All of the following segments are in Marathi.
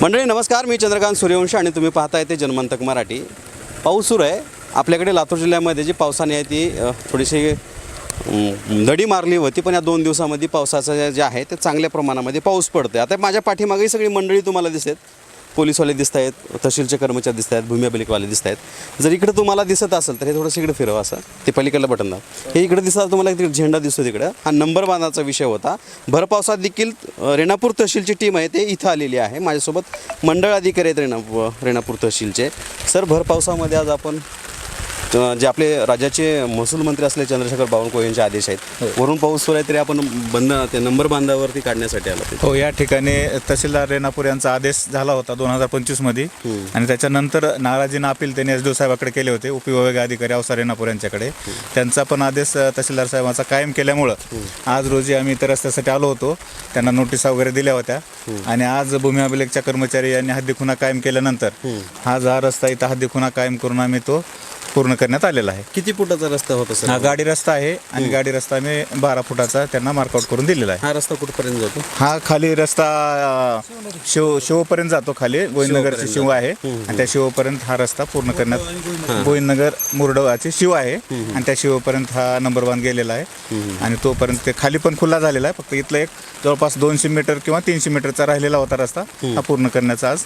मंडळी नमस्कार, मी चंद्रकांत सूर्यवंशी आणि तुम्ही पाहताय ते जनमंतक मराठी. पाऊस सुरू आहे आपल्याकडे. लातूर जिल्ह्यामध्ये जी पावसाने आहे ती थोडीशी दडी मारली होती, पण या 2 दिवसामध्ये पावसाचं जे आहे ते चांगल्या प्रमाणामध्ये पाऊस पडतो. आता माझ्या पाठीमागेही सगळी मंडळी तुम्हाला दिसतात. पोलीसवाले दिसत आहेत, तहसीलचे कर्मचारी दिसत आहेत, भूमी अभिलेखवाले दिसत आहेत. जर इकडे तुम्हाला दिसत असेल तर हे थोडंसं इकडे फिरवा, असं ते पलीकडलं बटन दाब. हे इकडे दिसतात तुम्हाला, एक झेंडा दिसतो तिकडं. हा नंबर बांधाचा विषय होता. भर पावसात देखील रेणापूर तहसीलची टीम आहे ते इथं आलेली आहे. माझ्यासोबत मंडळ अधिकारी आहेत रेणापूर तहसीलचे. सर, भर पावसामध्ये आज आपण जे आपले राज्याचे महसूल मंत्री असलेले चंद्रशेखर बावनकुळे यांचे आदेश आहेत, वरून पाऊस सुरू आहे तरी आपण ते नंबर बांधावरती काढण्यासाठी आलो. हो, या ठिकाणी तहसीलदार रेणापूर यांचा आदेश झाला होता 2025 मध्ये, आणि त्याच्यानंतर नाराजीनं अपील त्यांनी एसडीओ साहेबाकडे केले होते, उपविभागीय अधिकारी औसा रेणापूर यांच्याकडे. त्यांचा पण आदेश तहसीलदार साहेबांचा कायम केल्यामुळं आज रोजी आम्ही इतर रस्त्यासाठी आलो होतो. त्यांना नोटीसा वगैरे दिल्या होत्या, आणि आज भूमी अभिलेखच्या कर्मचारी यांनी हद्दीखुणा कायम केल्यानंतर आज हा रस्ता इथं हद्दीखुणा कायम करून आम्ही तो पूर्ण करण्यात आलेला आहे. किती फुटाचा रस्ता होता सर? हा गाडी रस्ता आहे, आणि गाडी रस्ता आम्ही 12 फुटाचा त्यांना मार्कआउट करून दिलेला आहे. हा रस्ता कुठपर्यंत जातो? हा खाली रस्ता शिवपर्यंत जातो. खाली गोविंदनगरची शिव आहे, आणि त्या शिवपर्यंत हा रस्ता पूर्ण करण्यात, गोविंदनगर मुरडवाची शिव आहे, आणि त्या शिवपर्यंत हा नंबर 1 गेलेला आहे. आणि तोपर्यंत ते खाली पण खुला झालेला आहे. फक्त इथलं एक जवळपास 200 मीटर किंवा 300 मीटरचा राहिलेला होता रस्ता, हा पूर्ण करण्याचा आज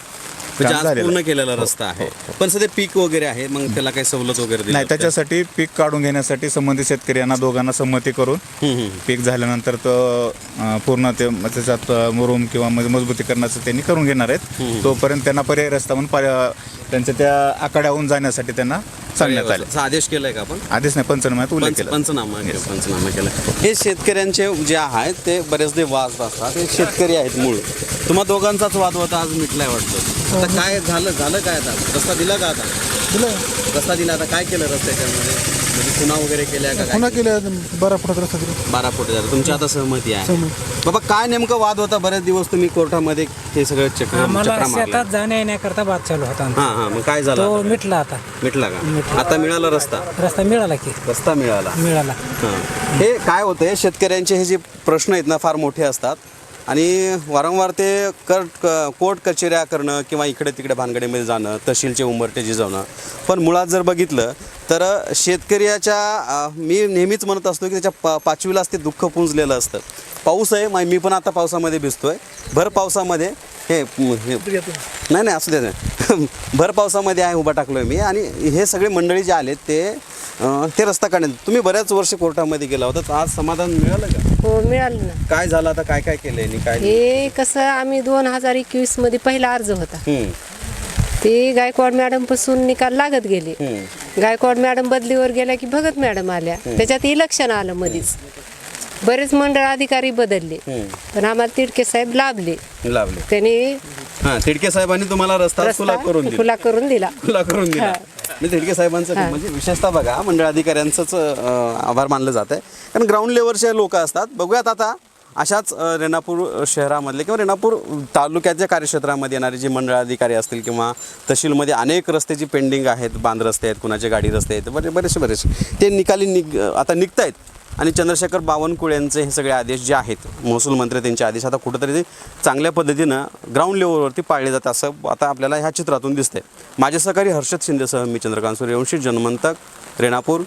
पूर्ण केलेला रस्ता आहे. पण सध्या पीक वगैरे आहे, मग त्याला काही सवलत वगैरे नाही. त्याच्यासाठी पीक काढून घेण्यासाठी संबंधित शेतकरी यांना दोघांना संमती करून पीक झाल्यानंतर तो पूर्ण ते त्याच्यात मुरुम किंवा मजबूतीकरणाचं त्यांनी करून घेणार आहेत. तोपर्यंत त्यांना पर्याय रस्ता म्हणून त्यांच्या त्या आखाड्याहून जाण्यासाठी त्यांना सांगण्यात आले. आदेश केलाय का आपण? आदेश नाही, पंचनाम्यात उल्लेख केला. पंचनामा केला. हे शेतकऱ्यांचे जे आहेत ते बरेचदे वाद असतात. हे शेतकरी आहेत मूळ. तुम्हा दोघांचाच वाद होता, आज मिटलाय वाटतं. आता काय झालं काय? आता रस्ता दिला का? आता रस्ता दिला. आता काय केलं रस्त्याच्यामध्ये? म्हणजे खुणा वगैरे केल्या का? खुणा केल्या. 12 फुटाचा रस्ता दिला. 12 फूट झालं. तुमची आता सहमती आहे? बाबा, काय नेमकं वाद होता? बरेच दिवस तुम्ही कोर्टामध्ये हे सगळं आम्हाला शेतात जाण्या येण्याकरता वाद चालू होता. मग काय झालं? तो मिटला. आता मिटला का? आता मिळाला रस्ता? रस्ता मिळाला की? रस्ता मिळाला. हे काय होतंय, शेतकऱ्यांचे हे जे प्रश्न आहेत ना फार मोठे असतात, आणि वारंवार ते कोर्ट कचेऱ्या करणं किंवा इकडे तिकडे भानगडीमध्ये जाणं, तहसीलचे उंबरटे जिजवणं. पण मुळात जर बघितलं तर शेतकऱ्याच्या मी नेहमीच म्हणत असतो की त्याच्या पाचवीलाच ते दुःख पुंजलेलं असतं. पाऊस आहे, मी पण आता पावसामध्ये भिजतोय. भर पावसामध्ये नाही असू दे भर पावसामध्ये आहे उभा टाकलोय मी. आणि हे सगळे मंडळी जे आलेत ते रस्ता काढण्यात. तुम्ही बऱ्याच वर्ष कोर्टामध्ये गेला होता, तर आज समाधान मिळालं का? हो, मिळालं ना. काय झालं आता? काय केलंय काय? हे कसं, आम्ही 2021 मध्ये पहिला अर्ज होता. ते गायकवाड मॅडम पासून निकाल लागत गेले. गायकवाड मॅडम बदलीवर गेल्या की भगत मॅडम आल्या. त्याच्यात इलेक्शन आलं मध्येच. बरेच मंडळ अधिकारी बदलले, पण आम्हाला तिडके साहेब लाभले. त्यांनी तिडके साहेबांनी तुम्हाला रस्ता खुला करून दिला. मी तिडके साहेबांचं म्हणजे विशेषतः बघा, मंडळ अधिकाऱ्यांचंच आभार मानलं जात आहे. कारण ग्राउंड लेवलचे लोक असतात. बघूयात आता अशाच रेणापूर शहरामधले किंवा रेणापूर तालुक्याच्या कार्यक्षेत्रामध्ये येणारे जे मंडळ अधिकारी असतील किंवा तहसीलमध्ये अनेक रस्त्याची पेंडिंग आहेत, बांध रस्ते आहेत, कुणाचे गाडी रस्ते आहेत, बरेचसे ते निकाली आता निघत आहेत. आणि चंद्रशेखर बावनकुळे यांचे हे सगळे आदेश जे आहेत, महसूल मंत्री त्यांचे आदेश आता कुठंतरी चांगल्या पद्धतीनं ग्राउंड लेवलवरती पाळले जातात असं आता आपल्याला ह्या चित्रातून दिसतंय. माझे सहकारी हर्षद शिंदेसह मी चंद्रकांत सूर्यवंशी, जनमंतक, रेणापूर.